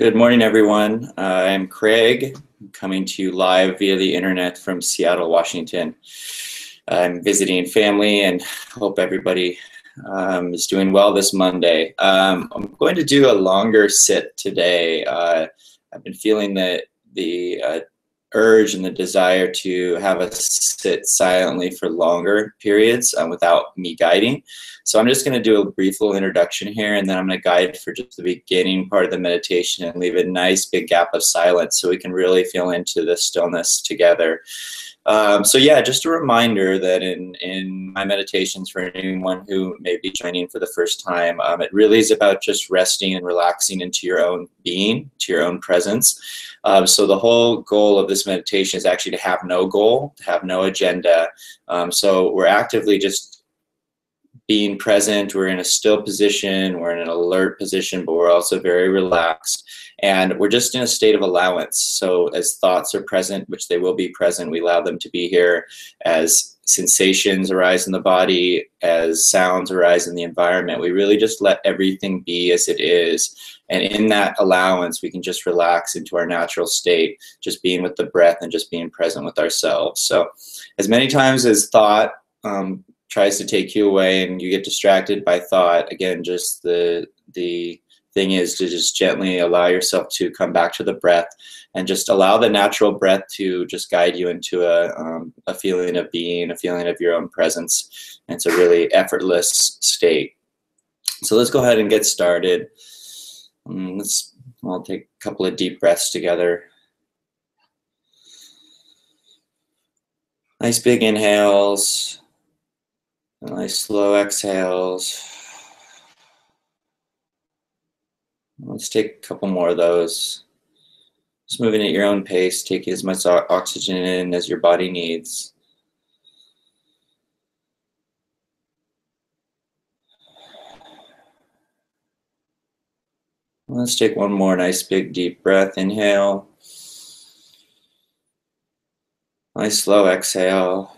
Good morning, everyone. I'm Craig, coming to you live via the internet from Seattle, Washington. I'm visiting family and hope everybody is doing well this Monday. I'm going to do a longer sit today. I've been feeling the urge and the desire to have us sit silently for longer periods without me guiding. So I'm just going to do a brief little introduction here, and then I'm going to guide for just the beginning part of the meditation and leave a nice big gap of silence so we can really feel into the stillness together. So yeah, just a reminder that in my meditations for anyone who may be joining for the first time, it really is about just resting and relaxing into your own being, to your own presence. So the whole goal of this meditation is actually to have no goal, to have no agenda. So we're actively just being present. We're in a still position, we're in an alert position, but we're also very relaxed. And we're just in a state of allowance. So as thoughts are present, which they will be present, we allow them to be here. As sensations arise in the body, as sounds arise in the environment, we really just let everything be as it is. And in that allowance, we can just relax into our natural state, just being with the breath and just being present with ourselves. So as many times as thought tries to take you away and you get distracted by thought, again, just the thing is to just gently allow yourself to come back to the breath and just allow the natural breath to just guide you into a feeling of being, a feeling of your own presence. And it's a really effortless state. So let's go ahead and get started. We'll take a couple of deep breaths together. Nice big inhales. Nice slow exhales. Let's take a couple more of those. Just moving at your own pace, taking as much oxygen in as your body needs. Let's take one more nice big deep breath. Inhale. Nice slow exhale.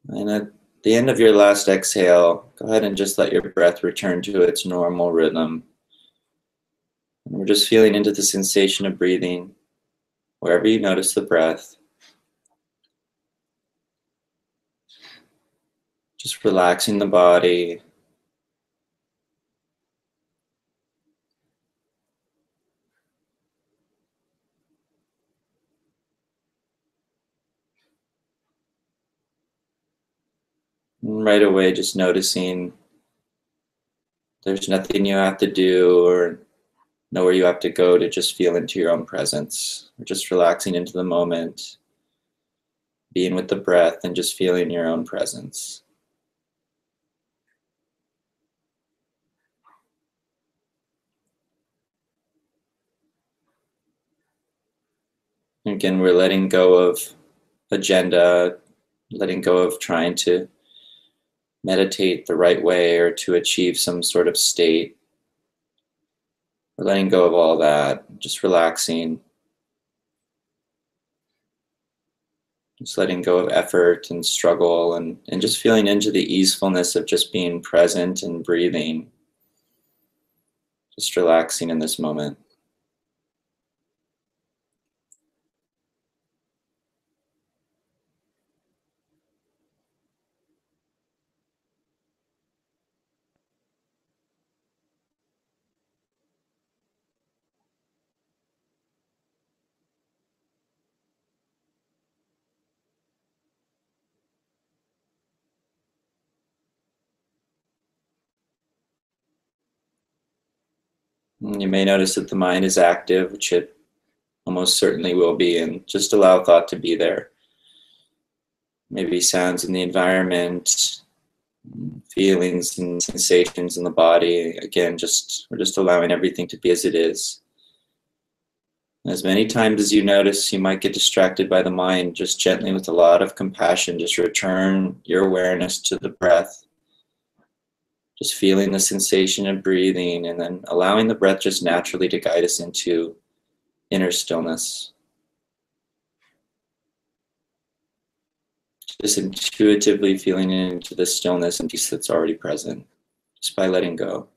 And at the end of your last exhale, go ahead and just let your breath return to its normal rhythm. And we're just feeling into the sensation of breathing wherever you notice the breath. Just relaxing the body. And right away, just noticing there's nothing you have to do or nowhere you have to go to just feel into your own presence. We're just relaxing into the moment, being with the breath and just feeling your own presence. Again, we're letting go of agenda, letting go of trying to meditate the right way or to achieve some sort of state. We're letting go of all that, just relaxing. Just letting go of effort and struggle and just feeling into the easefulness of just being present and breathing. Just relaxing in this moment. And you may notice that the mind is active, which it almost certainly will be, and just allow thought to be there. Maybe sounds in the environment, feelings and sensations in the body. Again, we're just allowing everything to be as it is. As many times as you notice you might get distracted by the mind, just gently with a lot of compassion, just return your awareness to the breath. Just feeling the sensation of breathing and then allowing the breath just naturally to guide us into inner stillness. Just intuitively feeling into the stillness and peace that's already present, just by letting go.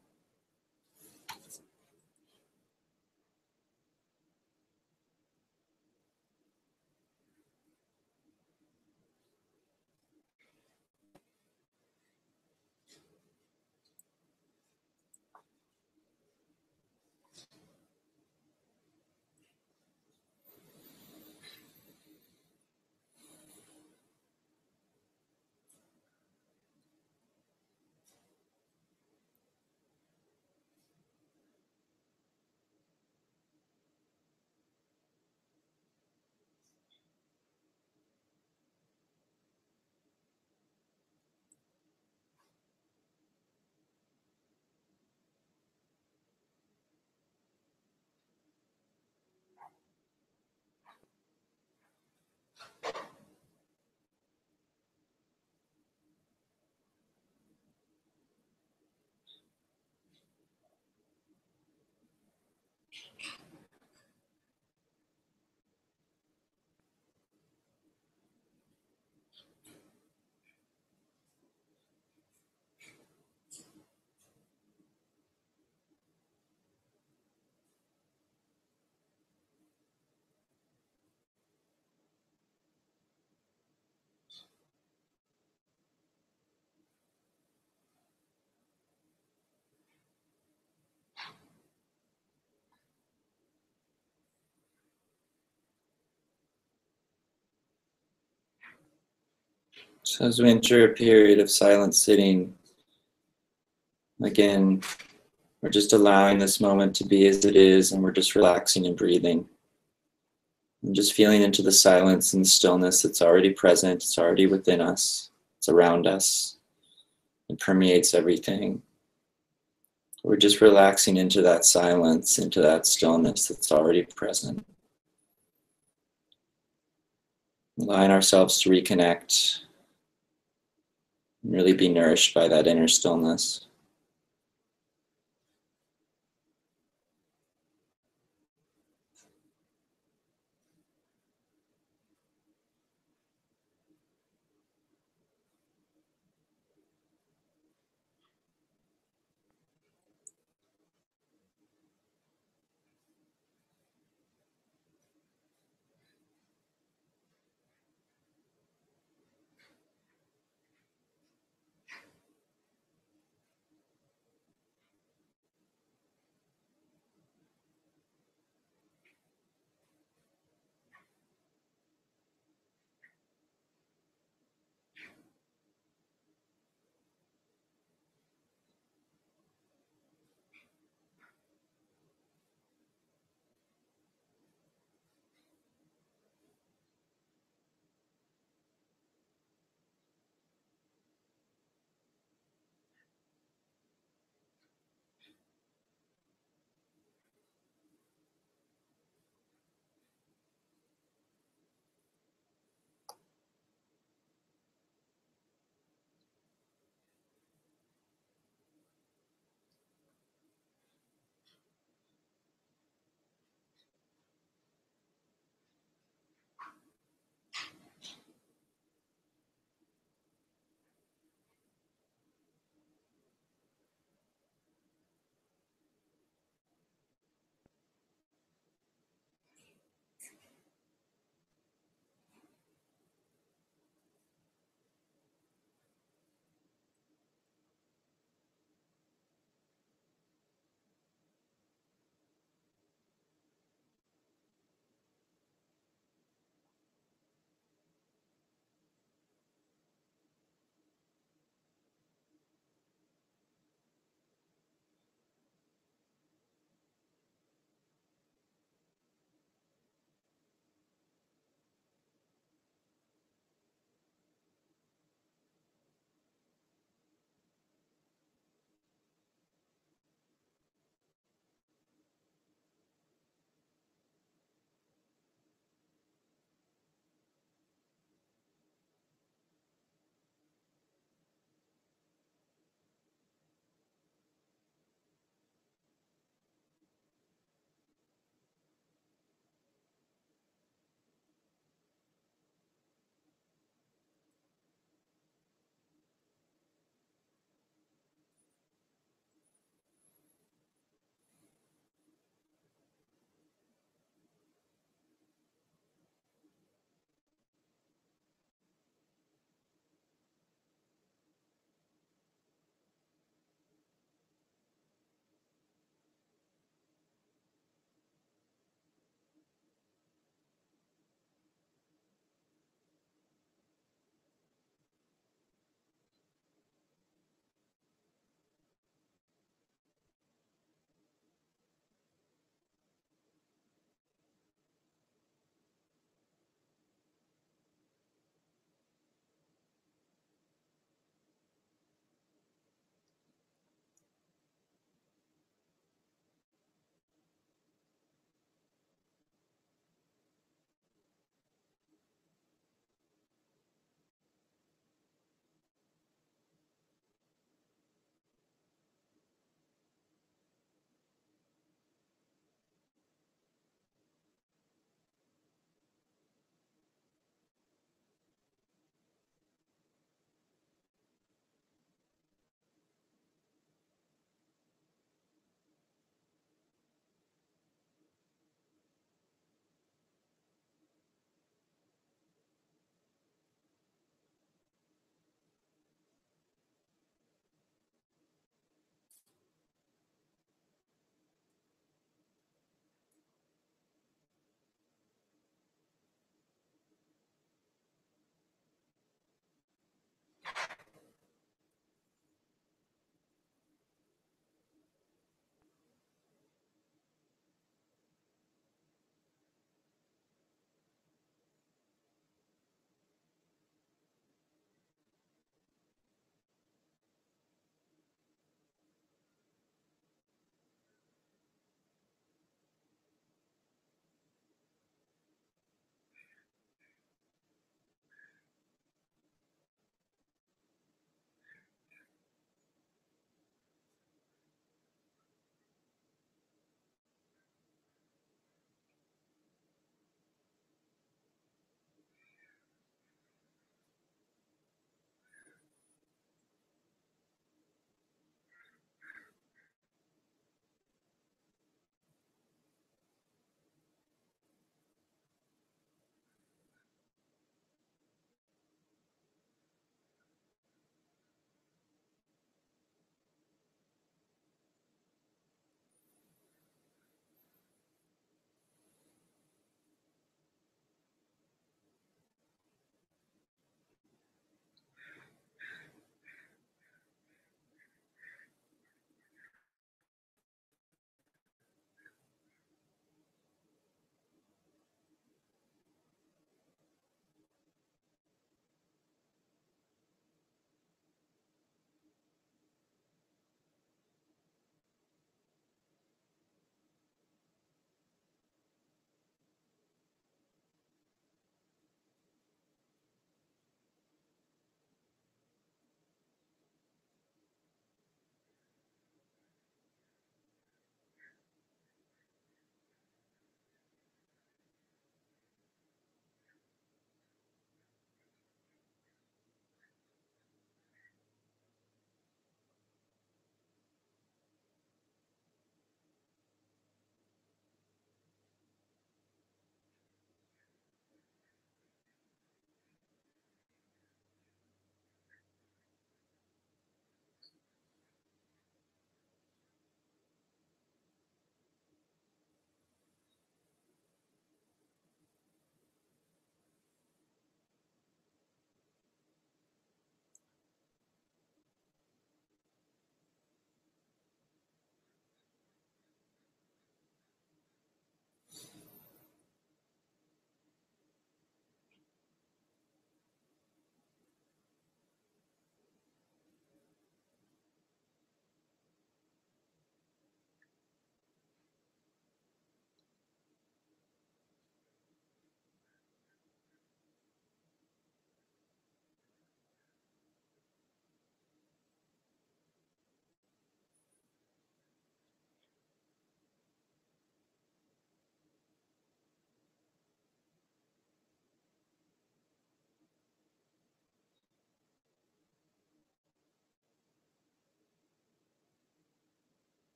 So as we enter a period of silent sitting, again, we're just allowing this moment to be as it is, and we're just relaxing and breathing. And just feeling into the silence and stillness that's already present, it's already within us, it's around us, it permeates everything. We're just relaxing into that silence, into that stillness that's already present. Allowing ourselves to reconnect and really be nourished by that inner stillness.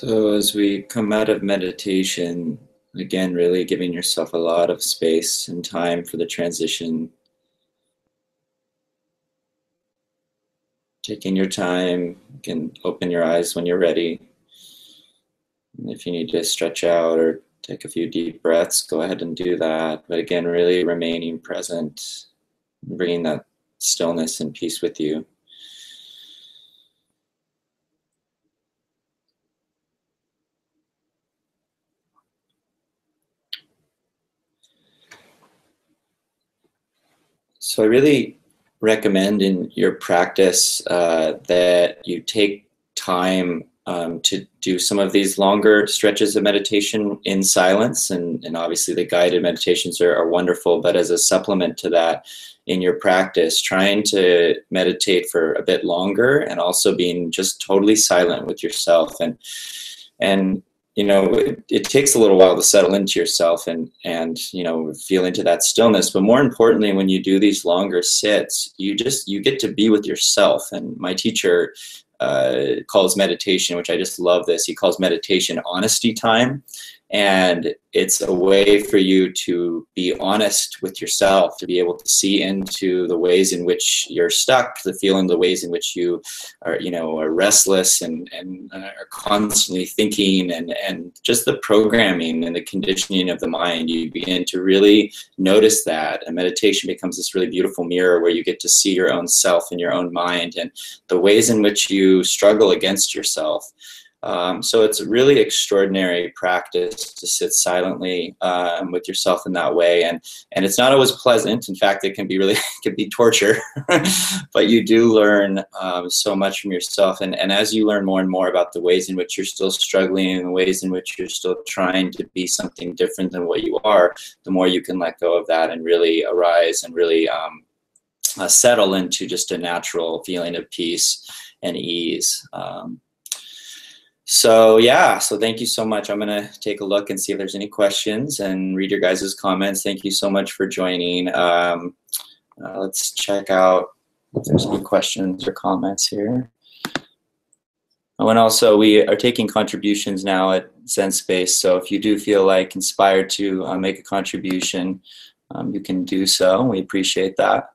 So as we come out of meditation, again, really giving yourself a lot of space and time for the transition. Taking your time, you can open your eyes when you're ready. And if you need to stretch out or take a few deep breaths, go ahead and do that. But again, really remaining present, bringing that stillness and peace with you. So I really recommend in your practice that you take time to do some of these longer stretches of meditation in silence. And obviously the guided meditations are wonderful, but as a supplement to that in your practice, trying to meditate for a bit longer and also being just totally silent with yourself. And you know, it takes a little while to settle into yourself and you know, feel into that stillness. But more importantly, when you do these longer sits, you get to be with yourself. And my teacher calls meditation, which I just love this, he calls meditation honesty time. And it's a way for you to be honest with yourself, to be able to see into the ways in which you're stuck, the feeling, the ways in which you are, you know, are restless and are constantly thinking, and just the programming and the conditioning of the mind. You begin to really notice that, and meditation becomes this really beautiful mirror where you get to see your own self and your own mind and the ways in which you struggle against yourself. So it's a really extraordinary practice to sit silently with yourself in that way, and it's not always pleasant. In fact, it can be really, it can be torture, but you do learn so much from yourself. And as you learn more and more about the ways in which you're still struggling and the ways in which you're still trying to be something different than what you are, the more you can let go of that and really arise and really settle into just a natural feeling of peace and ease. So yeah, so thank you so much. I'm gonna take a look and see if there's any questions and read your guys' comments. Thank you so much for joining. Let's check out if there's any questions or comments here. Oh, and also we are taking contributions now at Zen Space. So if you do feel like inspired to make a contribution, you can do so. We appreciate that.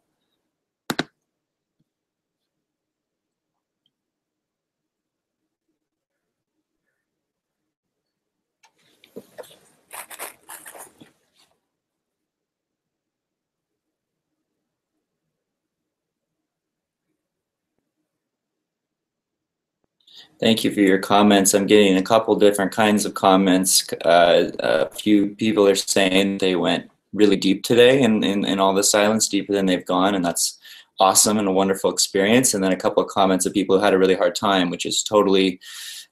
Thank you for your comments. I'm getting a couple different kinds of comments. A few people are saying they went really deep today in all the silence, deeper than they've gone, and that's awesome and a wonderful experience. And then a couple of comments of people who had a really hard time, which is totally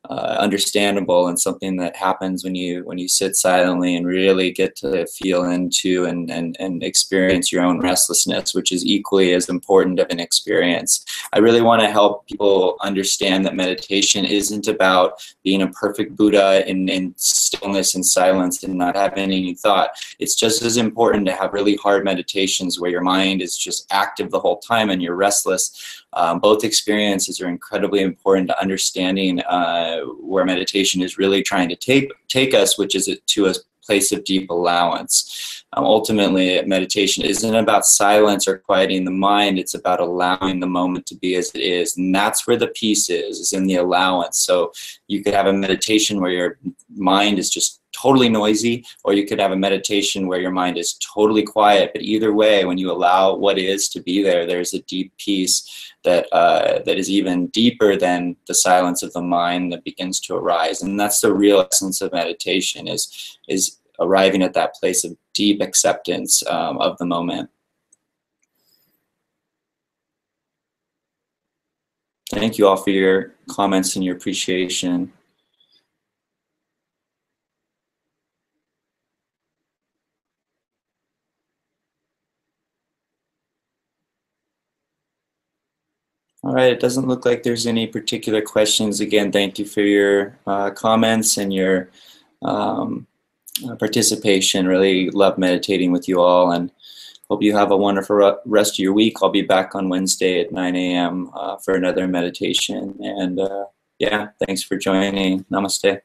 understandable and something that happens when you sit silently and really get to feel into and experience your own restlessness, which is equally as important of an experience. I really want to help people understand that meditation isn't about being a perfect Buddha in stillness and silence and not having any thought. It's just as important to have really hard meditations where your mind is just active the whole time and you're restless. Both experiences are incredibly important to understanding where meditation is really trying to take us, which is to a place of deep allowance. Ultimately, meditation isn't about silence or quieting the mind. It's about allowing the moment to be as it is. And that's where the peace is in the allowance. So you could have a meditation where your mind is just totally noisy, or you could have a meditation where your mind is totally quiet. But either way, when you allow what is to be there, there's a deep peace that that is even deeper than the silence of the mind that begins to arise. And that's the real essence of meditation, is arriving at that place of deep acceptance of the moment. Thank you all for your comments and your appreciation. All right, it doesn't look like there's any particular questions. Again, thank you for your comments and your participation. Really love meditating with you all, and hope you have a wonderful rest of your week. I'll be back on Wednesday at 9 a.m. For another meditation. And yeah, thanks for joining. Namaste.